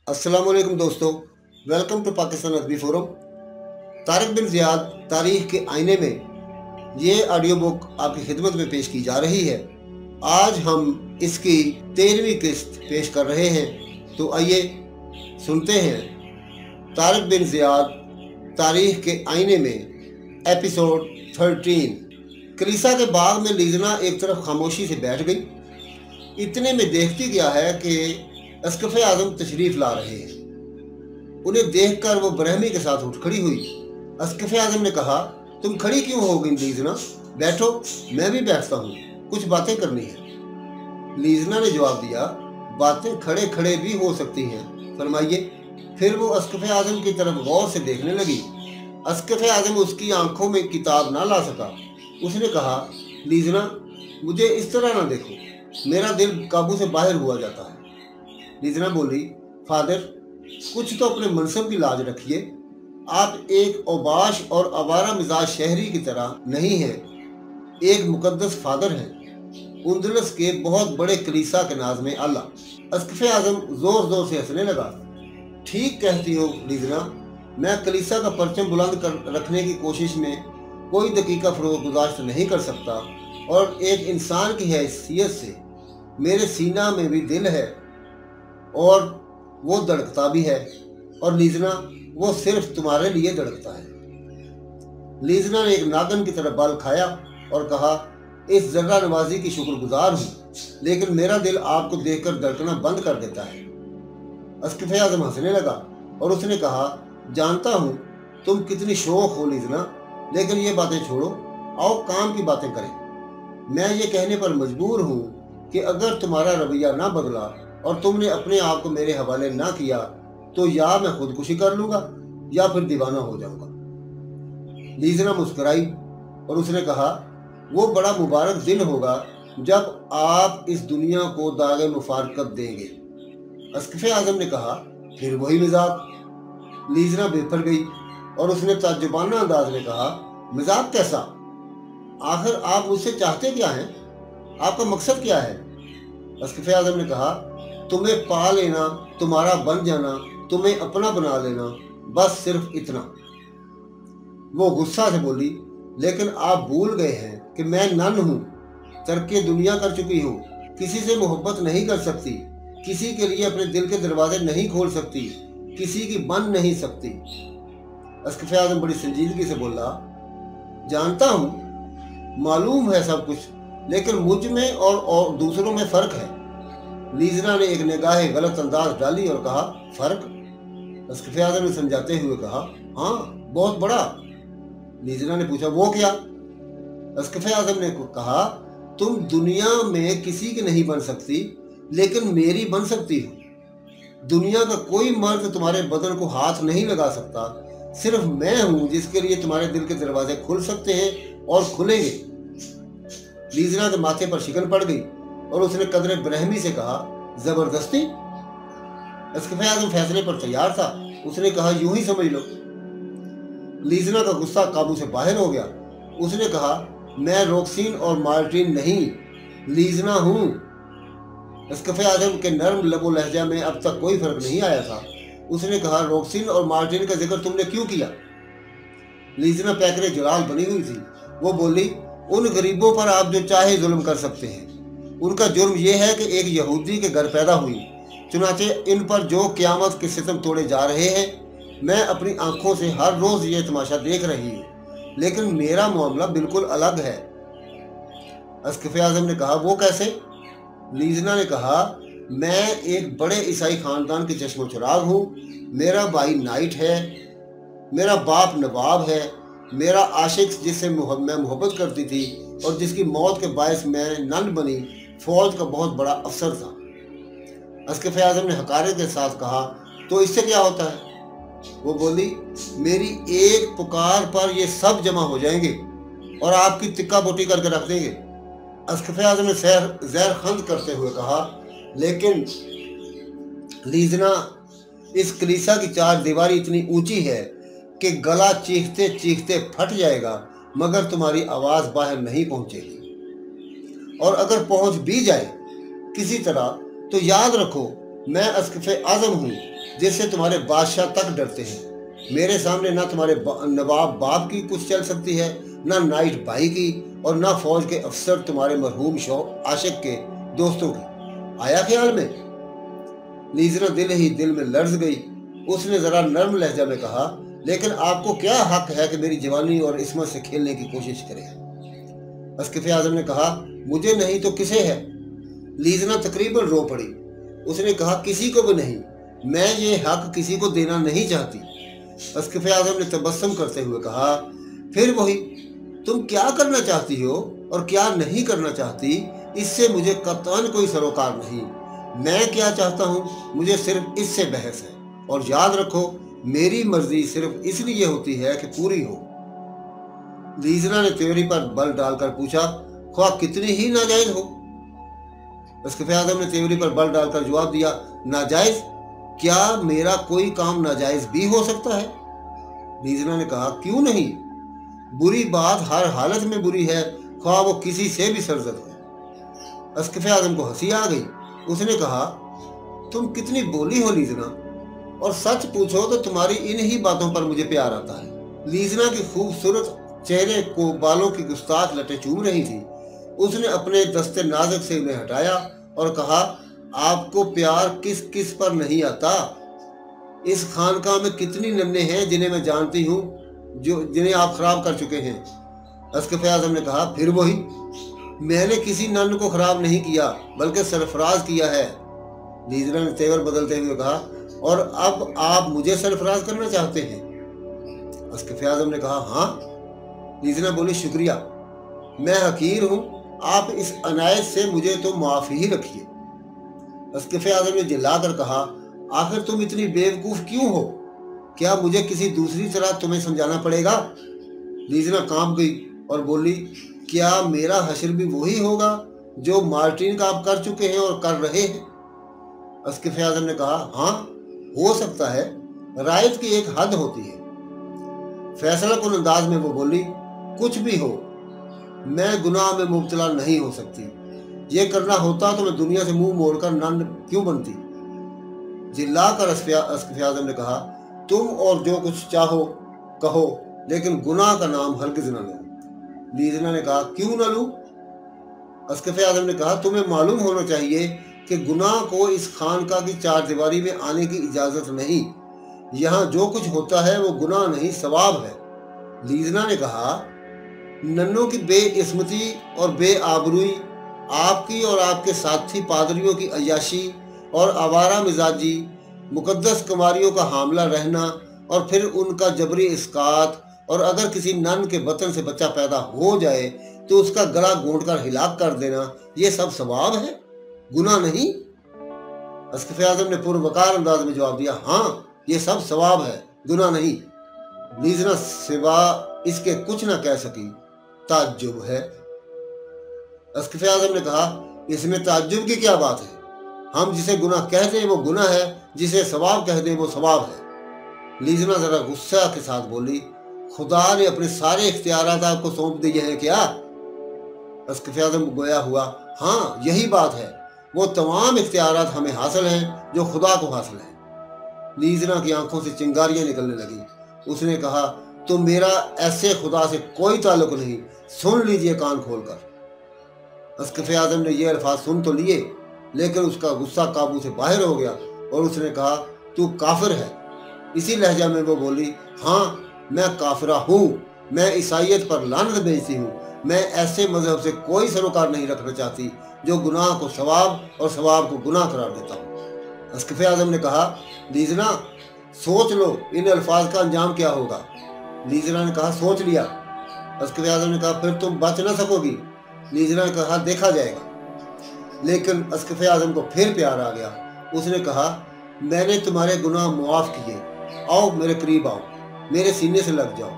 अस्सलाम वालेकुम दोस्तों, वेलकम टू पाकिस्तान अदबी फोरम। तारिक बिन ज़ियाद तारीख के आईने में ये ऑडियो बुक आपकी खिदमत में पेश की जा रही है। आज हम इसकी 13वीं किस्त पेश कर रहे हैं, तो आइए सुनते हैं तारिक बिन ज़ियाद तारीख के आईने में एपिसोड 13। कलीसा के बाग में लीजना एक तरफ खामोशी से बैठ गई। इतने में देखती क्या है कि अस्कफ़े आज़म तशरीफ़ ला रहे हैं। उन्हें देखकर वो बरहमी के साथ उठ खड़ी हुई। अस्कफ़े आज़म ने कहा, तुम खड़ी क्यों हो गई लीजना? बैठो, मैं भी बैठता हूँ, कुछ बातें करनी है। लीजना ने जवाब दिया, बातें खड़े खड़े भी हो सकती हैं, फरमाइए। फिर वो अस्कफ़े आज़म की तरफ गौर से देखने लगी। अस्कफ़े आज़म उसकी आंखों में किताब ना ला सका। उसने कहा, लीजना, मुझे इस तरह ना देखो, मेरा दिल काबू से बाहर हुआ जाता है। लीजना बोली, फादर, कुछ तो अपने मनसब की लाज रखिए। आप एक औबाश और आवारा मिजाज शहरी की तरह नहीं हैं, एक मुकद्दस फादर हैं, उंदलस के बहुत बड़े कलीसा के नाज़ में आला। अस्कफ़े आज़म जोर जोर से हंसने लगा। ठीक कहती हो लीजना, मैं कलीसा का परचम बुलंद कर रखने की कोशिश में कोई दकीका फरोग गुजाश्त नहीं कर सकता, और एक इंसान की हैसियत से मेरे सीना में भी दिल है और वो धड़कता भी है, और लीजना, वो सिर्फ तुम्हारे लिए धड़कता है। लीजना ने एक नागन की तरफ बाल खाया और कहा, इस जर्रा नवाजी की शुक्रगुजार हूँ, लेकिन मेरा दिल आपको देखकर धड़कना बंद कर देता है। अस्कफ़े आज़म हंसने लगा और उसने कहा, जानता हूँ तुम कितनी शौक हो लीजना, लेकिन ये बातें छोड़ो, आओ काम की बातें करें। मैं ये कहने पर मजबूर हूँ कि अगर तुम्हारा रवैया ना बदला और तुमने अपने आप को मेरे हवाले ना किया, तो या मैं खुदकुशी कर लूंगा या फिर दीवाना हो जाऊंगा। लीजना मुस्कुराई और उसने कहा, वो बड़ा मुबारक दिन होगा जब आप इस दुनिया को दागे मुफारकत देंगे। अस्कफ़े आज़म ने कहा, फिर वही मजाक। लीजना बेफर गई और उसने ताज्जुबाना अंदाज में कहा, मजाक कैसा? आखिर आप मुझसे चाहते क्या हैं? आपका मकसद क्या है? अस्कफ़े आज़म ने कहा, तुम्हें पा लेना, तुम्हारा बन जाना, तुम्हें अपना बना लेना, बस सिर्फ इतना। वो गुस्सा से बोली, लेकिन आप भूल गए हैं कि मैं नन हूँ, तरके दुनिया कर चुकी हूँ, किसी से मोहब्बत नहीं कर सकती, किसी के लिए अपने दिल के दरवाजे नहीं खोल सकती, किसी की बन नहीं सकती। अस्कफ़े आज़म बड़ी संजीदगी से बोला, जानता हूँ, मालूम है सब कुछ, लेकिन मुझ में और दूसरों में फ़र्क है। लीजना ने एक निगाह गलत अंदाज डाली और कहा, फर्क? अस्कफ़े आज़म ने समझाते हुए कहा, हाँ, बहुत बड़ा। लीजना ने पूछा, वो क्या? अस्कफ़े आज़म ने कहा, तुम दुनिया में किसी की नहीं बन सकती, लेकिन मेरी बन सकती हो। दुनिया का कोई मर्द तुम्हारे बदन को हाथ नहीं लगा सकता, सिर्फ मैं हूं जिसके लिए तुम्हारे दिल के दरवाजे खुल सकते हैं और खुलेंगे। लीजना के माथे पर शिकन पड़ गई और उसने कदरे बरहमी से कहा, जबरदस्ती? अस्कफ़े आज़म फैसले पर तैयार था। उसने कहा, यूं ही समझ लो। लीजना का गुस्सा काबू से बाहर हो गया। उसने कहा, मैं रोक्सीन और मार्टिन नहीं, लीजना हूं। अस्कफ़े आज़म के नर्म लबो लहजा में अब तक कोई फर्क नहीं आया था। उसने कहा, रोक्सीन और मार्टिन का जिक्र तुमने क्यों किया? लीजना पैकरे जलाल बनी हुई थी। वो बोली, उन गरीबों पर आप जो चाहे जुल्म कर सकते हैं। उनका जुर्म यह है कि एक यहूदी के घर पैदा हुई, चुनाचे इन पर जो क़यामत के सितम तोड़े जा रहे हैं, मैं अपनी आंखों से हर रोज़ ये तमाशा देख रही हूँ, लेकिन मेरा मामला बिल्कुल अलग है। अस्कफ़े आज़म ने कहा, वो कैसे? लीजना ने कहा, मैं एक बड़े ईसाई ख़ानदान के चश्मो चिराग हूँ, मेरा भाई नाइट है, मेरा बाप नवाब है, मेरा आशिक जिससे मैं मोहब्बत करती थी और जिसकी मौत के बायस मैं नन बनी, फौज का बहुत बड़ा अफसर था। अस्कफ़े आज़म ने हकारे के साथ कहा, तो इससे क्या होता है? वो बोली, मेरी एक पुकार पर ये सब जमा हो जाएंगे और आपकी तिक्का बोटी करके रख देंगे। अस्कफ़े आज़म ने ज़हर खंद करते हुए कहा, लेकिन लीजना, इस कलीसा की चार दीवारी इतनी ऊंची है कि गला चीखते चीखते फट जाएगा, मगर तुम्हारी आवाज़ बाहर नहीं पहुंचेगी, और अगर पहुंच भी जाए किसी तरह, तो याद रखो, मैं अस्कफ़े आज़म हूँ, जिससे तुम्हारे बादशाह तक डरते हैं। मेरे सामने ना तुम्हारे नवाब बाप की कुछ चल सकती है, ना नाइट भाई की, और ना फौज के अफसर तुम्हारे मरहूम आशिक के दोस्तों की। आया ख्याल में? लीजरा दिल ही दिल में लर्ज गई। उसने जरा नर्म लहजा में कहा, लेकिन आपको क्या हक है कि मेरी जवानी और इस्मत से खेलने की कोशिश करें? अस्किफ़ आज़म ने कहा, मुझे नहीं तो किसे है? लीजना तकरीबन रो पड़ी। उसने कहा, किसी को भी नहीं, मैं ये हक किसी को देना नहीं चाहती। अस्किफ़ आज़म ने तबस्सुम करते हुए कहा, फिर वही, तुम क्या करना चाहती हो और क्या नहीं करना चाहती, इससे मुझे कतई कोई सरोकार नहीं। मैं क्या चाहता हूँ, मुझे सिर्फ इससे बहस है। और याद रखो, मेरी मर्जी सिर्फ इसलिए होती है कि पूरी हो। लीजना ने त्योरी पर बल डालकर पूछा, ख्वाह कितनी ही नाजायज हो? अस्किफ़ आज़म ने त्योरी पर बल डालकर जवाब दिया, नाजायज? क्या मेरा कोई काम नाजायज भी हो सकता है? लीजना ने कहा, क्यों नहीं? बुरी बात हर हालत में बुरी है, ख्वाह वो किसी से भी सरजद हो। अस्किफ़ आज़म को हंसी आ गई। उसने कहा, तुम कितनी बोली हो लीजना, और सच पूछो तो तुम्हारी इन ही बातों पर मुझे प्यार आता है। लीजना की खूबसूरत चेहरे को बालों की गुस्ताख लटें चूम रही थी। उसने अपने दस्ते नाजुक से उन्हें हटाया और कहा, आपको प्यार किस किस पर नहीं आता? इस खानकाह में कितनी नन्हे हैं जिन्हें मैं जानती हूँ, जिन्हें आप खराब कर चुके हैं। अस्किफ़ आज़म ने कहा, फिर वही, मैंने किसी नन को खराब नहीं किया, बल्कि सरफराज किया है। लीजना ने तेवर बदलते हुए कहा, और अब आप मुझे सरफराज करना चाहते हैं? अस्किफ़ आज़म ने कहा, हाँ। लीजना बोली, शुक्रिया, मैं हकीर हूँ, आप इस अनायत से मुझे तो माफ़ ही रखिए। अस्किफ़ आज़म ने जिल्लाकर कहा, आखिर तुम इतनी बेवकूफ़ क्यों हो? क्या मुझे किसी दूसरी तरह तुम्हें समझाना पड़ेगा? लीजना कांप गई और बोली, क्या मेरा हश्र भी वही होगा जो मार्टिन का आप कर चुके हैं और कर रहे हैं? अस्किफ़ आज़म ने कहा, हाँ, हो सकता है, रायत की एक हद होती है। फैसला कुन अंदाज में वो बोली, कुछ भी हो, मैं गुनाह में मुब्तला नहीं हो सकती। ये करना होता तो मैं दुनिया से मुंह मोड़कर नन क्यों बनती? जिल्लाकर अस्किफ़ आज़म ने कहा, तुम और जो कुछ चाहो कहो, लेकिन गुनाह का नाम हरगिज़ न लो। लीजना ने कहा, क्यों न लूं? अस्किफ़ आज़म ने कहा, तुम्हें मालूम होना चाहिए कि गुनाह को इस खानकाह की चार दीवारी में आने की इजाज़त नहीं। यहाँ जो कुछ होता है वो गुनाह नहीं, सवाब है। लीजना ने कहा, नन्नों की बेइस्मती और बेआबरूई, आपकी और आपके साथी पादरियों की अय्याशी और आवारा मिजाजी, मुकद्दस कुमारियों का हामला रहना और फिर उनका जबरी इस्कात, और अगर किसी नन के बतन से बच्चा पैदा हो जाए तो उसका गला घोंटकर हिलाक कर देना, ये सब सवाब है, गुनाह नहीं। अस्किफ़ आज़म ने पुरवकार अंदाज में जवाब दिया, हाँ, ये सब सवाब है, गुनाह नहीं। लीजना सिवा इसके कुछ ना कह सकी। ताज्जुब है। अस्किफ़ आज़म ने कहा, इसमें ताज्जुब की क्या बात है? हम जिसे गुनाह कह दें वो गुनाह है, जिसे सवाब कह दें वो सवाब है। लीजना जरा गुस्सा के साथ बोली, खुदा ने अपने सारे इख्तियारात आपको सौंप दिए हैं क्या? अस्किफ़ आज़म गोया हुआ, हाँ, यही बात है, वो तमाम इख्तियारात हमें हासिल हैं जो खुदा को हासिल हैं। लीजना की आंखों से चिंगारियां निकलने लगी। उसने कहा, तो मेरा ऐसे खुदा से कोई ताल्लुक नहीं, सुन लीजिए कान खोलकर। अस्किफ़ आज़म ने ये अल्फाज सुन तो लिए, लेकिन उसका गुस्सा काबू से बाहर हो गया और उसने कहा, तू काफिर है। इसी लहजा में वो बोली, हाँ, मैं काफिरा हूँ, मैं ईसाइयत पर लानत भेजती हूँ। मैं ऐसे मजहब से कोई सरोकार नहीं रखना चाहती जो गुनाह को सवाब और सवाब को गुनाह करार देता हूँ। अस्किफ़ आज़म ने कहा, लीजना, सोच लो इन अल्फाज का अंजाम क्या होगा। लीजना ने कहा, सोच लिया। अस्किफ़ आज़म ने कहा, फिर तुम बच न सकोगी। लीजना ने कहा, देखा जाएगा। लेकिन अस्किफ़ आज़म को फिर प्यार आ गया। उसने कहा, मैंने तुम्हारे गुनाह मुआफ़ किए, आओ मेरे करीब आओ, मेरे सीने से लग जाओ,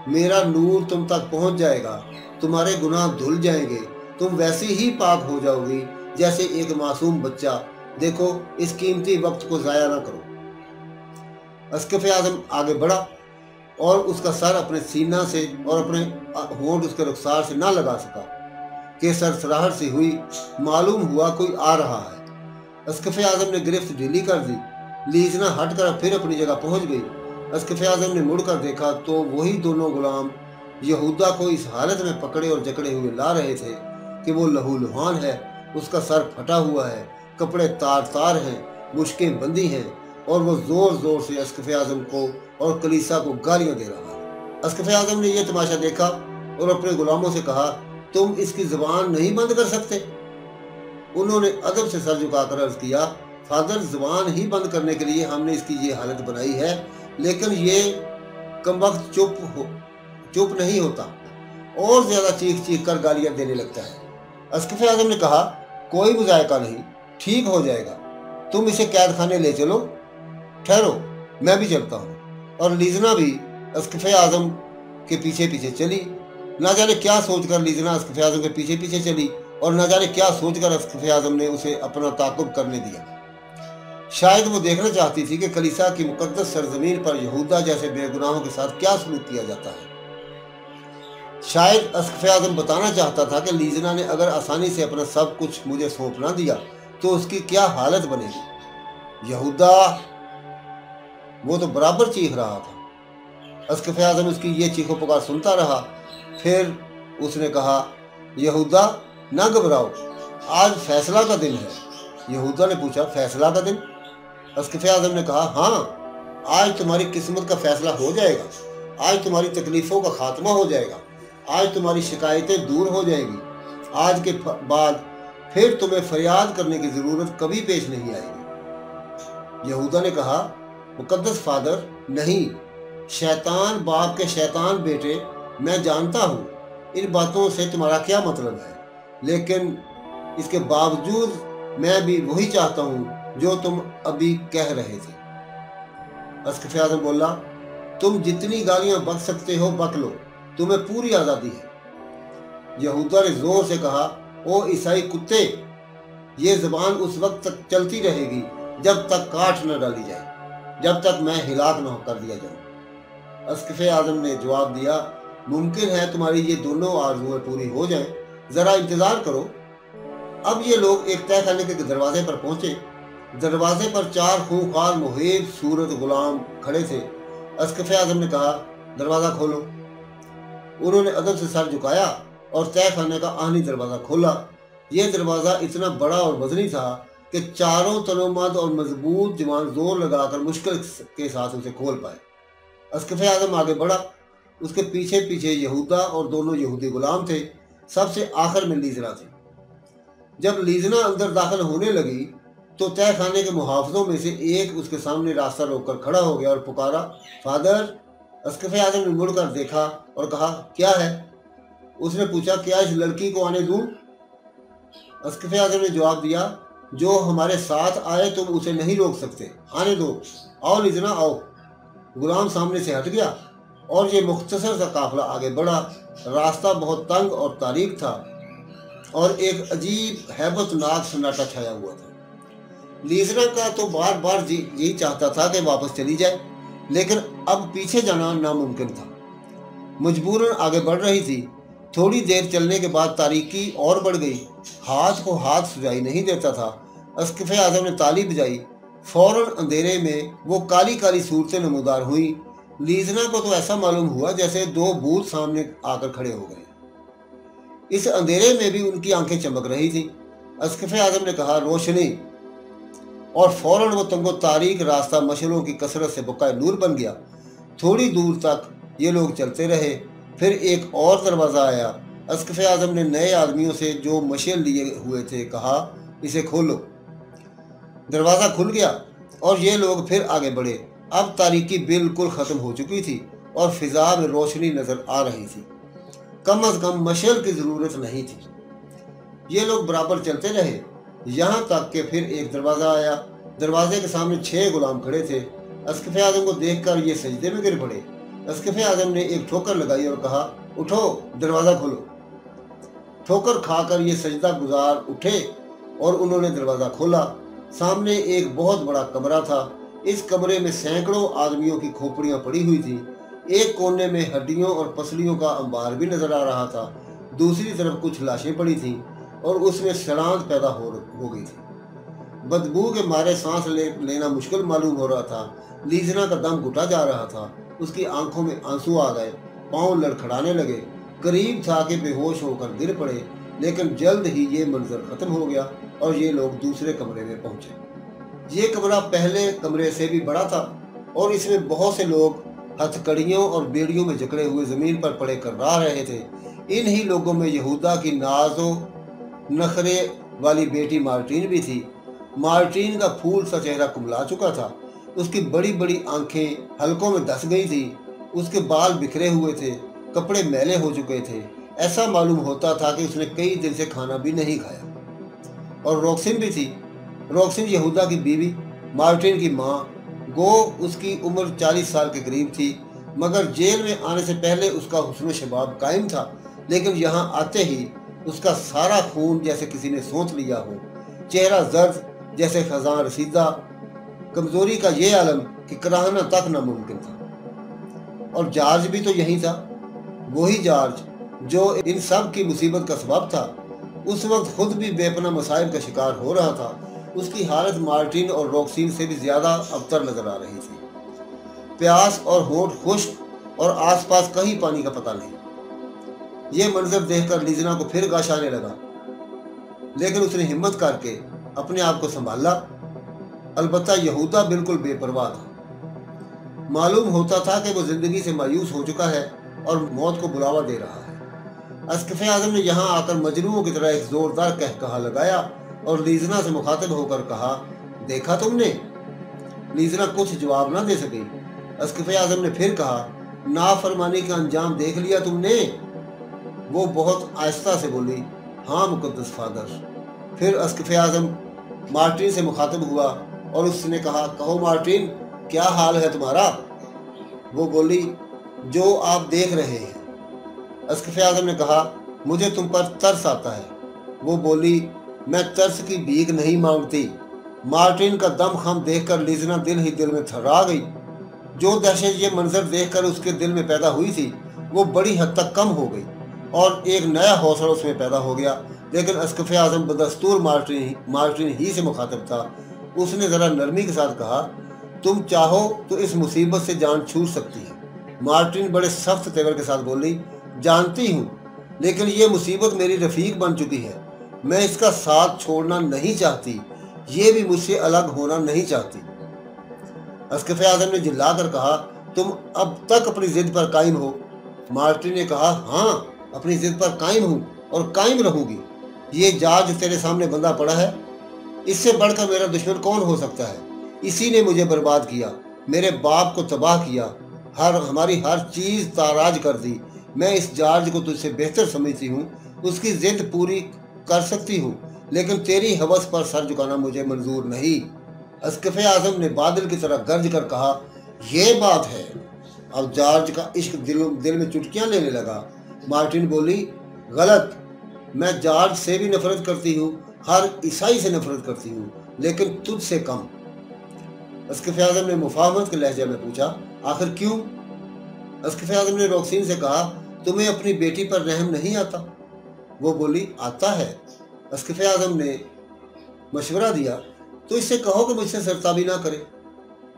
मेरा नूर तुम तक पहुंच जाएगा, तुम्हारे गुनाह धुल जाएंगे, तुम वैसी ही पाक हो जाओगी जैसे एक मासूम बच्चा। देखो, इस कीमती वक्त को ज़ाया ना करो। अस्किफ़ आज़म आगे बढ़ा और उसका सर अपने सीना से और अपने होंठ उसके रुखसार से ना लगा सका कि सरसराहट सी हुई। मालूम हुआ कोई आ रहा है। अस्किफ़ आज़म ने गिरफ्त ढीली कर दी। लीजना हटकर फिर अपनी जगह पहुंच गई। अस्कफ आज़म ने मुड़कर देखा तो वही दोनों गुलाम यहूदा को इस हालत में पकड़े और जकड़े हुए ला रहे थे कि वो लहूलुहान है, उसका सर फटा हुआ है, कपड़े तार तार हैं, मुश्कें बंदी हैं और वो जोर जोर से अस्कफ आज़म को और कलीसा को गालियां दे रहा है। अस्कफ आज़म ने यह तमाशा देखा और अपने गुलामों से कहा, तुम इसकी जुबान नहीं बंद कर सकते? उन्होंने अदब से सर झुकाकर अर्ज किया, फादर, जुबान ही बंद करने के लिए हमने इसकी ये हालत बनाई है, लेकिन ये कमबख्त चुप नहीं होता और ज्यादा चीख चीख कर गालियां देने लगता है। अस्कफ आज़म ने कहा, कोई मुजायका नहीं, ठीक हो जाएगा, तुम इसे कैद खाने ले चलो। ठहरो, मैं भी चलता हूँ। और लीजना भी अस्कफ आज़म के पीछे पीछे चली। ना जाने क्या सोचकर लीजना अस्कफ आज़म के पीछे पीछे चली और न जाने क्या सोचकर अस्कफ आज़म ने उसे अपना ताक़ुब करने दिया। शायद वो देखना चाहती थी कि कलीसा की मुकद्दस सरजमीन पर यहूदा जैसे बेगुनाहों के साथ क्या सलूक किया जाता है। शायद अस्कफ आज़म बताना चाहता था कि लीजना ने अगर आसानी से अपना सब कुछ मुझे सौंप ना दिया तो उसकी क्या हालत बनेगी। यहूदा, वो तो बराबर चीख रहा था। अस्कफ आज़म उसकी ये चीखो पुकार सुनता रहा। फिर उसने कहा, यहूदा, ना घबराओ, आज फैसला का दिन है। यहूदा ने पूछा, फैसला का दिन? अस्कफ आज़म ने कहा, हाँ, आज तुम्हारी किस्मत का फैसला हो जाएगा। आज तुम्हारी तकलीफ़ों का खात्मा हो जाएगा। आज तुम्हारी शिकायतें दूर हो जाएगी। आज के बाद फिर तुम्हें फरियाद करने की ज़रूरत कभी पेश नहीं आएगी। यहूदा ने कहा, मुकद्दस फादर, नहीं, शैतान बाप के शैतान बेटे, मैं जानता हूँ इन बातों से तुम्हारा क्या मतलब है, लेकिन इसके बावजूद मैं भी वही चाहता हूँ जो तुम अभी कह रहे थे। अस्कफ आज़म बोला, तुम जितनी गालियां बक सकते हो बक लो, तुम्हें पूरी आज़ादी है। यहूदा ने जोर से कहा, ओ ईसाई कुत्ते, ये ज़बान उस वक्त तक चलती रहेगी जब तक काट न डाली जाए, जब तक मैं हिलाक न कर दिया जाऊँ। अस्कफ आज़म ने जवाब दिया, मुमकिन है तुम्हारी ये दोनों आरज़ुएं पूरी हो जाएं, ज़रा इंतज़ार करो। अब ये लोग एक तय खाने के दरवाजे पर पहुंचे। दरवाजे पर 4 खूंखार मुहीब सूरत गुलाम खड़े थे। अस्कफ आज़म ने कहा, दरवाज़ा खोलो। उन्होंने अदब से सर झुकाया और तय खाने का आहनी दरवाज़ा खोला। यह दरवाज़ा इतना बड़ा और वजनी था कि चारों तनोमंद और मजबूत जवान जोर लगाकर मुश्किल के साथ उसे खोल पाए। अस्कफ आज़म आगे बढ़ा। उसके पीछे पीछे यहूदा और दोनों यहूदी गुलाम थे। सबसे आखिर में लीजना थी। जब लीजना अंदर दाखिल होने लगी तो तय खाने के मुहाफिजों में से एक उसके सामने रास्ता रोककर खड़ा हो गया और पुकारा, फादर। अस्कफ आज़म ने मुड़कर देखा और कहा, क्या है? उसने पूछा, क्या इस लड़की को आने दूं? अस्कफ आज़म ने जवाब दिया, जो हमारे साथ आए तुम उसे नहीं रोक सकते, आने दो। आओ लीजना, आओ। गुलाम सामने से हट गया और ये मुख्तसर सा काफिला आगे बढ़ा। रास्ता बहुत तंग और तारीक था और एक अजीब हैबतनाक सन्नाटा छाया हुआ था। लीजना का तो बार बार यही चाहता था कि वापस चली जाए, लेकिन अब पीछे जाना नामुमकिन था। मजबूरन आगे बढ़ रही थी। थोड़ी देर चलने के बाद तारीकी और बढ़ गई। हाथ को हाथ सुझाई नहीं देता था। अस्कफ आज़म ने ताली बजाई। फौरन अंधेरे में वो काली काली सूरतें नमूदार हुई। लीजना को तो ऐसा मालूम हुआ जैसे 2 भूत सामने आकर खड़े हो गए। इस अंधेरे में भी उनकी आंखें चमक रही थी। अस्कफ आज़म ने कहा, रोशनी। और फौरन वो तंगो तारीक रास्ता मशलों की कसरत से बुकाए नूर बन गया। थोड़ी दूर तक ये लोग चलते रहे। फिर एक और दरवाज़ा आया। अस्कफ आज़म ने नए आदमियों से जो मशल लिए हुए थे कहा, इसे खोलो। दरवाज़ा खुल गया और ये लोग फिर आगे बढ़े। अब तारीकी बिल्कुल ख़त्म हो चुकी थी और फिजा में रोशनी नज़र आ रही थी। कम अज़ कम मशल की ज़रूरत नहीं थी। ये लोग बराबर चलते रहे, यहाँ तक कि फिर एक दरवाज़ा आया। दरवाजे के सामने 6 गुलाम खड़े थे। अस्कफ आज़म को देखकर ये सजदे में गिर पड़े। अस्कफ आज़म ने एक ठोकर लगाई और कहा, उठो, दरवाज़ा खोलो। ठोकर खाकर ये सजदा गुजार उठे और उन्होंने दरवाज़ा खोला। सामने एक बहुत बड़ा कमरा था। इस कमरे में सैकड़ों आदमियों की खोपड़ियाँ पड़ी हुई थी। एक कोने में हड्डियों और पसलियों का अंबार भी नजर आ रहा था। दूसरी तरफ कुछ लाशें पड़ी थीं और उसमें सड़ांत पैदा हो गई थी। बदबू के मारे सांस लेना मुश्किल मालूम हो रहा था। लीजना का दम घुटा जा रहा था। उसकी आंखों में आंसू आ गए, पांव लड़खड़ाने लगे। करीब था कि बेहोश होकर गिर पड़े, लेकिन जल्द ही ये मंजर खत्म हो गया और ये लोग दूसरे कमरे में पहुंचे। ये कमरा पहले कमरे से भी बड़ा था और इसमें बहुत से लोग हथकड़ियों और बेड़ियों में जकड़े हुए जमीन पर पड़े कर्रा रहे थे। इन ही लोगों में यहूदा की नाजो नखरे वाली बेटी मार्टिन भी थी। मार्टिन का फूल सा चेहरा कुमला चुका था। उसकी बड़ी बड़ी आंखें हलकों में धंस गई थी। उसके बाल बिखरे हुए थे, कपड़े मैले हो चुके थे। ऐसा मालूम होता था कि उसने कई दिन से खाना भी नहीं खाया। और रोक्सिन भी थी। रोक्सिन यहूदा की बीवी, मार्टिन की माँ। गो उसकी उम्र 40 साल के करीब थी, मगर जेल में आने से पहले उसका हुस्न शबाब कायम था। लेकिन यहाँ आते ही उसका सारा खून जैसे किसी ने सोच लिया हो। चेहरा जर्द जैसे खजान रसीदा। कमजोरी का ये आलम कि कराहना तक नामुमकिन था। और जॉर्ज भी तो यही था, वही जॉर्ज जो इन सब की मुसीबत का सबब था। उस वक्त खुद भी बेपना मसाइब का शिकार हो रहा था। उसकी हालत मार्टिन और रोक्सिन से भी ज्यादा अबतर नजर आ रही थी। प्यास और होठ खुश्क और आसपास कहीं पानी का पता नहीं। ये मंजर देखकर लीजना को फिर गाश आने लगा, लेकिन उसने हिम्मत करके अपने आप को संभाला। अलबत्ता यहूदा बिल्कुल बेपरवाह था। मालूम होता था कि वो जिंदगी से मायूस हो चुका है और मौत को बुलावा दे रहा है। अस्कफ़े आज़म ने यहाँ आकर मजनूओं की तरह एक जोरदार कहकहा लगाया और लीजना से मुखातिब होकर कहा, देखा तुमने? लीजना कुछ जवाब ना दे सकी। अस्कफ़े आज़म ने फिर कहा, नाफरमानी का अंजाम देख लिया तुमने? वो बहुत आहिस्ता से बोली, हाँ मुकद्दस फादर। फिर अस्कफ़े आज़म मार्टिन से मुखातिब हुआ और उसने कहा, कहो मार्टिन, क्या हाल है तुम्हारा? वो बोली, जो आप देख रहे हैं। अस्कफ़े आज़म ने कहा, मुझे तुम पर तरस आता है। वो बोली, मैं तरस की भीख नहीं मांगती। मार्टिन का दम खम देखकर लीजना दिल ही दिल में थर्रा गई। जो दहशत ये मंजर देखकर उसके दिल में पैदा हुई थी, वो बड़ी हद तक कम हो गई और एक नया हौसला उसमें पैदा हो गया। लेकिन अस्कफ़े आज़म बदस्तूर मार्टिन ही से मुखातिब था। उसने ज़रा नरमी के साथ कहा, तुम चाहो तो इस मुसीबत से जान छूट सकती है। मार्टिन बड़े सख्त तेवर के साथ बोली, जानती हूँ, लेकिन ये मुसीबत मेरी रफ़ीक बन चुकी है। मैं इसका साथ छोड़ना नहीं चाहती, ये भी मुझसे अलग होना नहीं चाहती। अस्कफ़े आज़म ने चिल्लाकर कहा, तुम अब तक अपनी जिद पर कायम हो? मार्टिन ने कहा, हाँ, अपनी जिद पर कायम हूँ और कायम रहूंगी। ये जॉर्ज तेरे सामने बंधा पड़ा है, इससे बढ़कर मेरा दुश्मन कौन हो सकता है? इसी ने मुझे बर्बाद किया, मेरे बाप को तबाह किया, हमारी हर चीज ताराज कर दी। मैं इस जॉर्ज को तुझसे बेहतर समझती हूँ, उसकी जिद पूरी कर सकती हूँ, लेकिन तेरी हवस पर सर झुकाना मुझे मंजूर नहीं। अस्कफ़े आज़म ने बादल की तरह गरज कर कहा, यह बात है। अब जॉर्ज का इश्क दिल में चुटकियां लेने लगा। मार्टिन बोली, गलत। मैं जॉर्ज से भी नफरत करती हूँ, हर ईसाई से नफरत करती हूँ, लेकिन तुझसे कम। अस्कफ़े आज़म ने मुफाहमत के लहजे में पूछा, आखिर क्यों? अस्कफ़े आज़म ने रोक्सिन से कहा, तुम्हें अपनी बेटी पर रहम नहीं आता? वो बोली, आता है। अस्कफ़े आज़म ने मशवरा दिया, तो इससे कहो कि मुझसे सरताबी ना करे।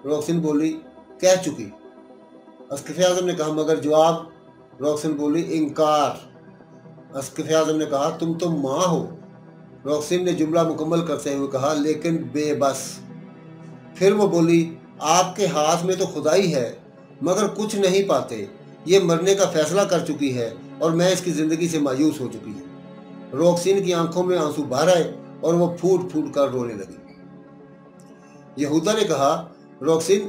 रोक्सिन बोली, कह चुकी। अस्कफ़े आज़म ने कहा, मगर जवाब? रोक्सिन बोली, इनकार। अस्कफ़े आज़म ने कहा, तुम तो माँ हो। रोक्सिन ने जुमला मुकम्मल करते हुए कहा, लेकिन बेबस। फिर वो बोली, आपके हाथ में तो खुदाई है, मगर कुछ नहीं पाते। ये मरने का फैसला कर चुकी है और मैं इसकी ज़िंदगी से मायूस हो चुकी हूँ। रोक्सिन की आंखों में आंसू बाहर आए और वो फूट फूट कर रोने लगी। यहूदा ने कहा, रोक्सिन,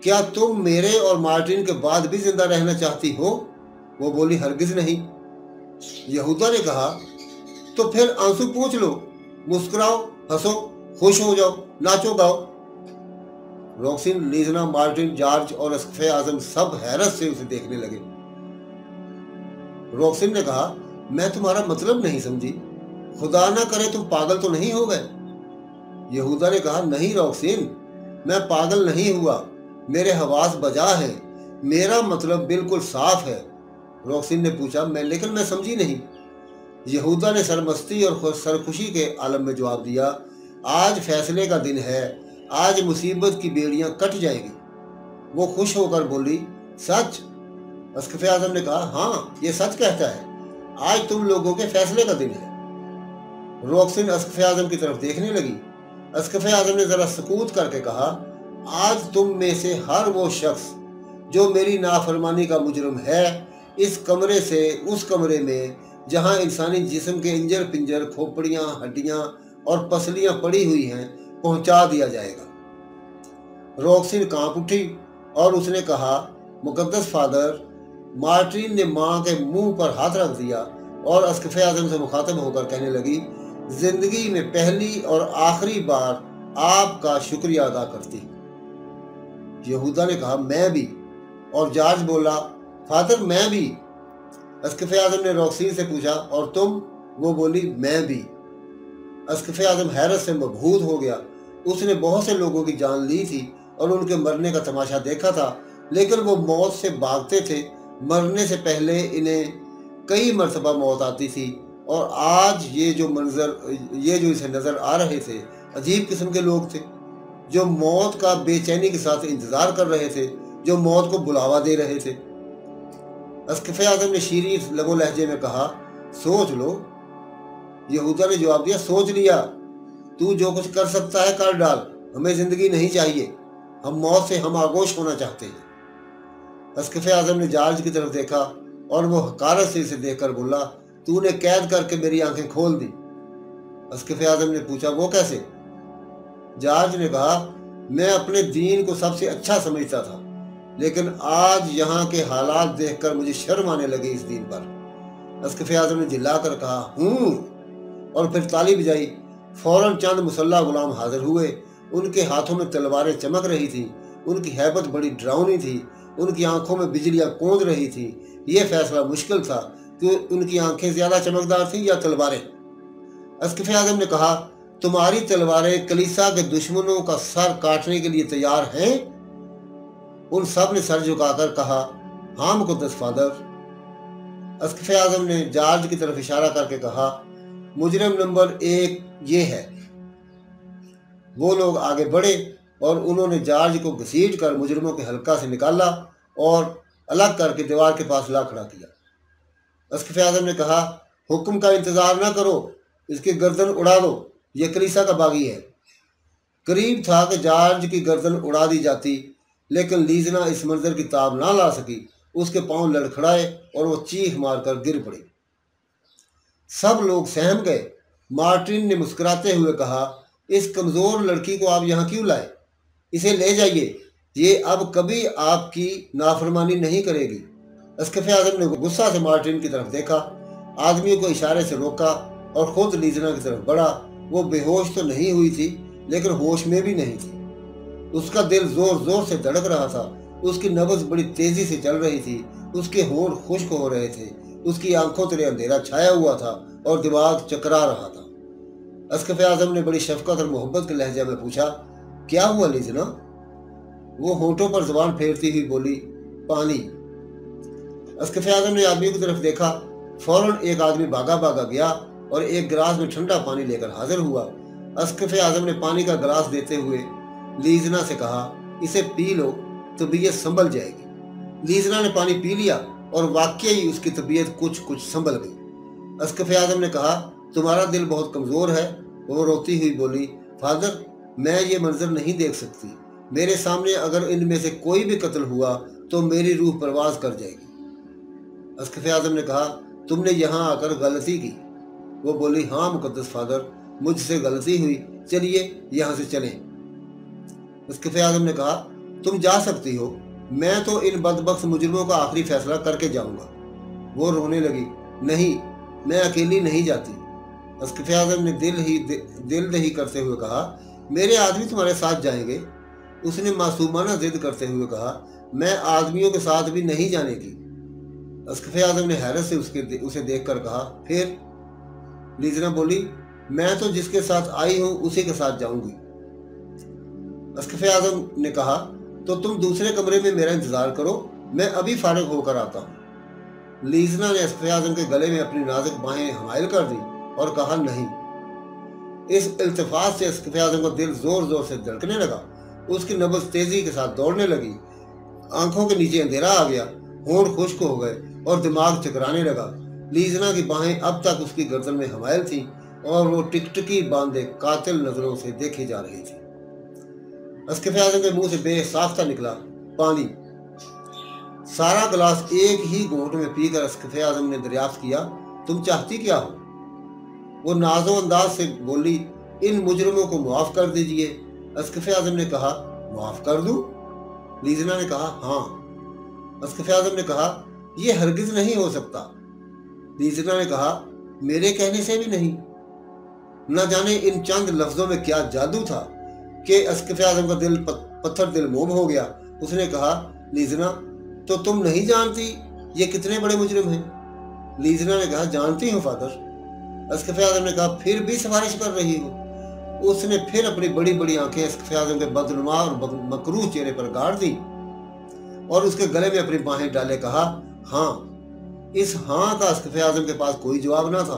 क्या तुम मेरे और मार्टिन के बाद भी जिंदा रहना चाहती हो? वो बोली, हरगिज नहीं। यहूदा ने कहा, तो फिर आंसू पोंछ लो, मुस्कुराओ, हंसो, खुश हो जाओ, नाचो गाओ। रोक्सिन, लीजना, मार्टिन, जॉर्ज और अस्कफ़े आज़म सब हैरत से उसे देखने लगे। रोक्सिन ने कहा, मैं तुम्हारा मतलब नहीं समझी। खुदा ना करे तुम पागल तो नहीं हो गए? यहूदा ने कहा, नहीं रोक्सिन, मैं पागल नहीं हुआ, मेरे हवास बजा है, मेरा मतलब बिल्कुल साफ है। रोक्सिन ने पूछा, लेकिन मैं समझी नहीं। यहूदा ने सरमस्ती और सरखुशी के आलम में जवाब दिया, आज फैसले का दिन है, आज मुसीबत की बेड़ियां कट जाएगी। वो खुश होकर बोली, सच? अस्कफ़े आज़म ने कहा, हाँ, ये सच कहता है, आज तुम लोगों के फैसले का दिन है। रोकसिन अस्कफ़े आज़म की तरफ देखने लगी। अस्कफ़े आज़म ने जरा सुकूत करके कहा, आज तुम में से हर वो शख्स जो मेरी नाफरमानी का मुजरिम है, इस कमरे से उस कमरे में जहां इंसानी जिस्म के इंजर पिंजर, खोपड़ियां, हड्डियां और पसलियां पड़ी हुई हैं, पहुंचा दिया जाएगा। रोकसिन कांप उठी और उसने कहा, मुकद्दस फादर। मार्टिन ने माँ के मुंह पर हाथ रख दिया और अस्कफ़े आज़म से मुखातब होकर कहने लगी, जिंदगी में पहली और आखिरी बार आपका शुक्रिया अदा करती। यहूदा ने कहा, मैं भी। और जॉर्ज बोला, फादर मैं भी। अस्कफ़े आज़म ने रोकसिन से पूछा, और तुम? वो बोली, मैं भी। अस्कफ़े आज़म हैरत से मबहूत हो गया। उसने बहुत से लोगों की जान ली थी और उनके मरने का तमाशा देखा था, लेकिन वो मौत से भागते थे। मरने से पहले इन्हें कई मरतबा मौत आती थी, और आज ये जो इसे नज़र आ रहे थे, अजीब किस्म के लोग थे जो मौत का बेचैनी के साथ इंतज़ार कर रहे थे, जो मौत को बुलावा दे रहे थे। अस्कफ़े आज़म ने शीरीन लबो लहजे में कहा, सोच लो। यहूदा ने जवाब दिया, सोच लिया। तू जो कुछ कर सकता है कर डाल, हमें ज़िंदगी नहीं चाहिए, हम मौत से हम आगोश होना चाहते हैं। अस्कफ़े आज़म ने जॉर्ज की तरफ देखा और वो हकारत से इसे देखकर बोला, तूने कैद करके मेरी आंखें खोल दी। अस्कफ़े आज़म ने पूछा, वो कैसे? जॉर्ज ने कहा, मैं अपने दीन को सबसे अच्छा समझता था, लेकिन आज यहाँ के हालात देखकर मुझे शर्म आने लगी इस दीन पर। अस्कफ़े आज़म ने चिल्लाकर कहा, हूँ, और फिर ताली बजाई। फौरन चंद मुसल्ला गुलाम हाजिर हुए। उनके हाथों में तलवारें चमक रही थीं। उनकी हैबत बड़ी डरावनी थी। उनकी आंखों में बिजलियां कूद रही थी। यह फैसला मुश्किल था कि उनकी आंखें ज्यादा चमकदार थीं या तलवारें। अस्कफ़े आज़म ने कहा, तुम्हारी तलवारें कलीसा के दुश्मनों का सर काटने के लिए तैयार हैं? उन सब ने सर झुकाकर कहा, हाँ मुकद्दस फादर। अस्कफ़े आज़म ने जॉर्ज की तरफ इशारा करके कहा, मुजरिम नंबर 1 ये है। वो लोग आगे बढ़े और उन्होंने जॉर्ज को घसीट कर मुजरिमों के हल्का से निकाला और अलग करके दीवार के पास ला खड़ा किया। अस्कफ़े आज़म ने कहा, हुक्म का इंतज़ार ना करो, इसकी गर्दन उड़ा दो, ये कलीसा का बागी है। करीब था कि जॉर्ज की गर्दन उड़ा दी जाती, लेकिन लीजना इस मंजर की ताब ना ला सकी। उसके पांव लड़खड़ाए और वो चीख मारकर गिर पड़ी। सब लोग सहम गए। मार्टिन ने मुस्कुराते हुए कहा, इस कमज़ोर लड़की को आप यहाँ क्यों लाए? इसे ले जाइए, ये अब कभी आपकी नाफरमानी नहीं करेगी। अस्कफ़े आज़म ने गुस्सा से मार्टिन की तरफ देखा, आदमियों को इशारे से रोका और खुद लीजना की तरफ बढ़ा। वो बेहोश तो नहीं हुई थी, लेकिन होश में भी नहीं थी। उसका दिल जोर जोर से धड़क रहा था। उसकी नब्ज़ बड़ी तेजी से चल रही थी। उसके होंठ खुश्क हो रहे थे। उसकी आंखों तले अंधेरा छाया हुआ था और दिमाग चकरा रहा था। अस्कफ़े आज़म ने बड़ी शफकत और मोहब्बत के लहजे में पूछा, क्या हुआ लीजना? वो होंठों पर जुबान फेरती हुई बोली, पानी। अस्कफ़े आज़म ने आदमी की तरफ देखा। फौरन एक आदमी भागा भागा गया और एक गिलास में ठंडा पानी लेकर हाजिर हुआ। अस्कफ़े आज़म ने पानी का गिलास देते हुए लीजना से कहा, इसे पी लो, तबीयत संभल जाएगी। लीजना ने पानी पी लिया और वाकई ही उसकी तबीयत कुछ कुछ संभल गई। अस्कफ़े आज़म ने कहा, तुम्हारा दिल बहुत कमज़ोर है। वो रोती हुई बोली, फादर, मैं ये मंजर नहीं देख सकती। मेरे सामने अगर इनमें से कोई भी कत्ल हुआ तो मेरी रूह परवाज कर जाएगी। अस्कफ़े आज़म ने कहा, तुमने यहाँ आकर गलती की। वो बोली, हाँ मुकद्दस फादर, मुझसे गलती हुई, चलिए यहाँ से चलें। अस्कफ़े आज़म ने कहा, तुम जा सकती हो, मैं तो इन बदबख्त मुजरिमों का आखिरी फैसला करके जाऊंगा। वो रोने लगी, नहीं, मैं अकेली नहीं जाती। अस्कफ़े आज़म ने दिल दही करते हुए कहा, मेरे आदमी तुम्हारे साथ जाएंगे। उसने मासूमाना जिद करते हुए कहा, मैं आदमियों के साथ भी नहीं जाने की। अस्कफ़े आज़म ने हैरत से उसे देखकर कहा, फिर? लीजना बोली, मैं तो जिसके साथ आई हूं उसी के साथ जाऊंगी। अस्कफ़े आज़म ने कहा, तो तुम दूसरे कमरे में मेरा इंतजार करो, मैं अभी फारिग होकर आता हूं। लीजना ने अस्कफ़े आज़म के गले में अपनी नाजुक बाहें हायल कर दी और कहा, नहीं। इस इल्तिफात से अस्कफ़ आज़म का दिल जोर जोर से धड़कने लगा। उसकी नब्ज़ तेजी के साथ दौड़ने लगी। आंखों के नीचे अंधेरा आ गया, होंठ खुश्क हो गए और दिमाग चकराने लगा। लीजना की बाहें अब तक उसकी गर्दन में हमायल थीं और वो टिकटिकी बांधे कातिल नजरों से देखी जा रही थी। अस्कफ़ आज़म के मुंह से बेसाख्ता निकला पानी। सारा गिलास एक ही घूंट में पीकर अस्कफ़ आज़म ने दरियाफ्त किया, तुम चाहती क्या हो? वो नाज़ो अंदाज से बोली, इन मुजरिमों को माफ़ कर दीजिए। अस्कफ़ आज़म ने कहा, माफ़ कर दूं? लीजना ने कहा, हाँ। अस्कफ़ आज़म ने कहा, यह हरगिज़ नहीं हो सकता। लीजना ने कहा, मेरे कहने से भी नहीं। न जाने इन चंद लफ्ज़ों में क्या जादू था कि अस्कफ़ आज़म का दिल पत्थर दिल मोम हो गया। उसने कहा, लीजना, तो तुम नहीं जानती ये कितने बड़े मुजरिम हैं? लीजना ने कहा, जानती हूँ फादर। अस्कफ़ आज़म ने कहा, फिर भी सिफारिश कर रही हो? उसने फिर अपनी बड़ी बड़ी आंखें अस्कफ़ आज़म के बदनुमा और मकरूह चेहरे पर गाड़ दी और उसके गले में अपनी बाहें डाले कहा, हाँ। इस हाँ का अस्कफ़ आज़म के पास कोई जवाब ना था।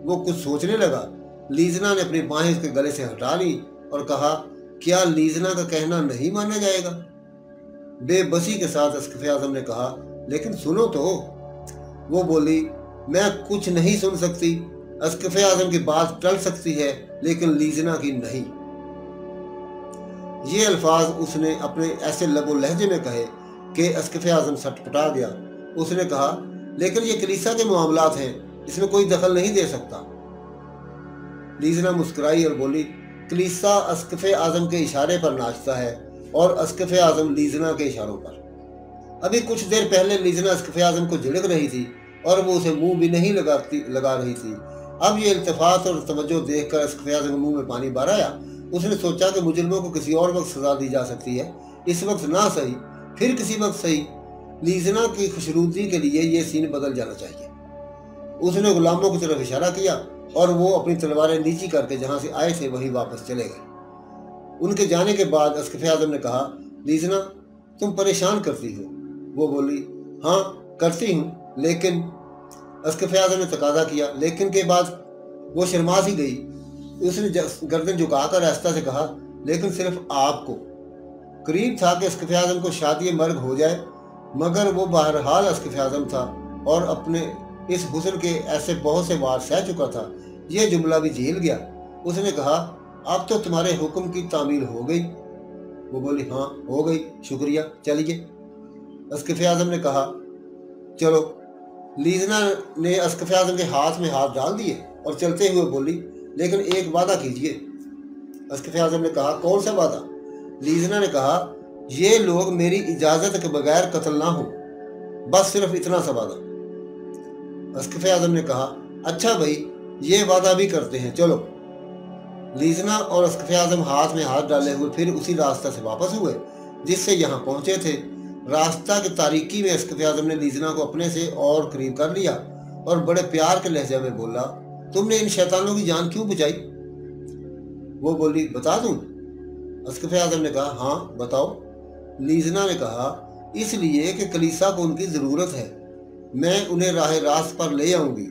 वो कुछ सोचने लगा। लीजना ने अपनी बाहें उसके गले से हटा ली और कहा, क्या लीजना का कहना नहीं माना जाएगा? बेबसी के साथ अस्कफ़ आज़म ने कहा, लेकिन सुनो तो। वो बोली, मैं कुछ नहीं सुन सकती। अस्कफ़ आज़म की बात टल सकती है लेकिन लीजना की नहीं। ये अल्फाज उसने अपने ऐसे लबो लहजे में कहे कि अस्कफ़ आज़म सटपटा गया। उसने कहा, लेकिन ये कलीसा के मामलात हैं, इसमें कोई दखल नहीं दे सकता। लीजना मुस्कुराई और बोली, कलीसा अस्कफ़ आज़म के इशारे पर नाचता है और अस्कफ़ आज़म लीजना के इशारों पर। अभी कुछ देर पहले लीजना अस्कफ़ आज़म को झिड़क रही थी और वो उसे मुंह भी नहीं लगा रही थी। अब ये इल्तिफात और तवज्जो देखकर अस्कफ़ आज़म के मुंह में पानी बाहर आया। उसने सोचा कि मुजरिमों को किसी और वक्त सजा दी जा सकती है, इस वक्त ना सही, फिर किसी वक्त सही। लीजना की खुशरूदी के लिए ये सीन बदल जाना चाहिए। उसने गुलामों की तरफ इशारा किया और वो अपनी तलवारें नीची करके जहां से आए थे वहीं वापस चले गए। उनके जाने के बाद अस्कफ़ आज़म ने कहा, लीजना, तुम परेशान करती हो। वो बोली, हाँ करती हूँ, लेकिन। अस्कफ़ आज़म ने तकाजा किया, लेकिन के बाद वो शर्मा सी गई। उसने गर्दन झुकाकर आहिस्ता से कहा, लेकिन सिर्फ आपको। करीब था कि अस्कफ़ आज़म को शादी मर्ग हो जाए, मगर वो बहरहाल अस्कफ़ आज़म था और अपने इस हुस्न के ऐसे बहुत से वार सह चुका था। यह जुमला भी झेल गया। उसने कहा, अब तो तुम्हारे हुक्म की तामील हो गई। वो बोली, हाँ हो गई, शुक्रिया, चलिए। अस्कफ़ आज़म ने कहा, चलो। लीजना ने अस्कफ़ आज़म के हाथ में हाथ डाल दिए और चलते हुए बोली, लेकिन एक वादा कीजिए। अस्कफ़ आज़म ने कहा, कौन सा वादा? लीजना ने कहा, ये लोग मेरी इजाज़त के बगैर कत्ल ना हो, बस सिर्फ इतना सा वादा। अस्कफ़ आज़म ने कहा, अच्छा भाई, ये वादा भी करते हैं, चलो। लीजना और अस्कफ़ आज़म हाथ में हाथ डाले हुए फिर उसी रास्ता से वापस हुए जिससे यहाँ पहुंचे थे। रास्ता की तारीकी में अस्कफ़ आज़म ने लीजना को अपने से और करीब कर लिया और बड़े प्यार के लहजे में बोला, तुमने इन शैतानों की जान क्यों बचाई? वो बोली, बता दूं? अस्कफ़ आज़म ने कहा, हाँ बताओ। लीजना ने कहा, इसलिए कि कलीसा को उनकी ज़रूरत है। मैं उन्हें राह रास्त पर ले आऊंगी।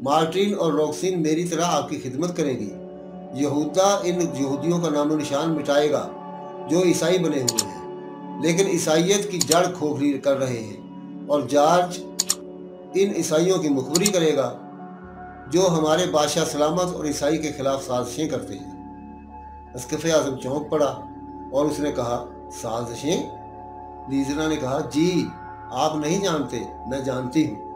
मार्टिन और रॉक्सिन मेरी तरह आपकी खिदमत करेंगी। यहूदा इन यहूदियों का नामो निशान मिटाएगा जो ईसाई बने हुए हैं, लेकिन ईसाइयत की जड़ खोखली कर रहे हैं। और जॉर्ज इन ईसाइयों की मुखबरी करेगा जो हमारे बादशाह सलामत और ईसाई के खिलाफ साजिशें करते हैं। अस्कफ़ आज़म चौंक पड़ा और उसने कहा, साजिशें? लीजना ने कहा, जी, आप नहीं जानते, मैं जानती हूँ।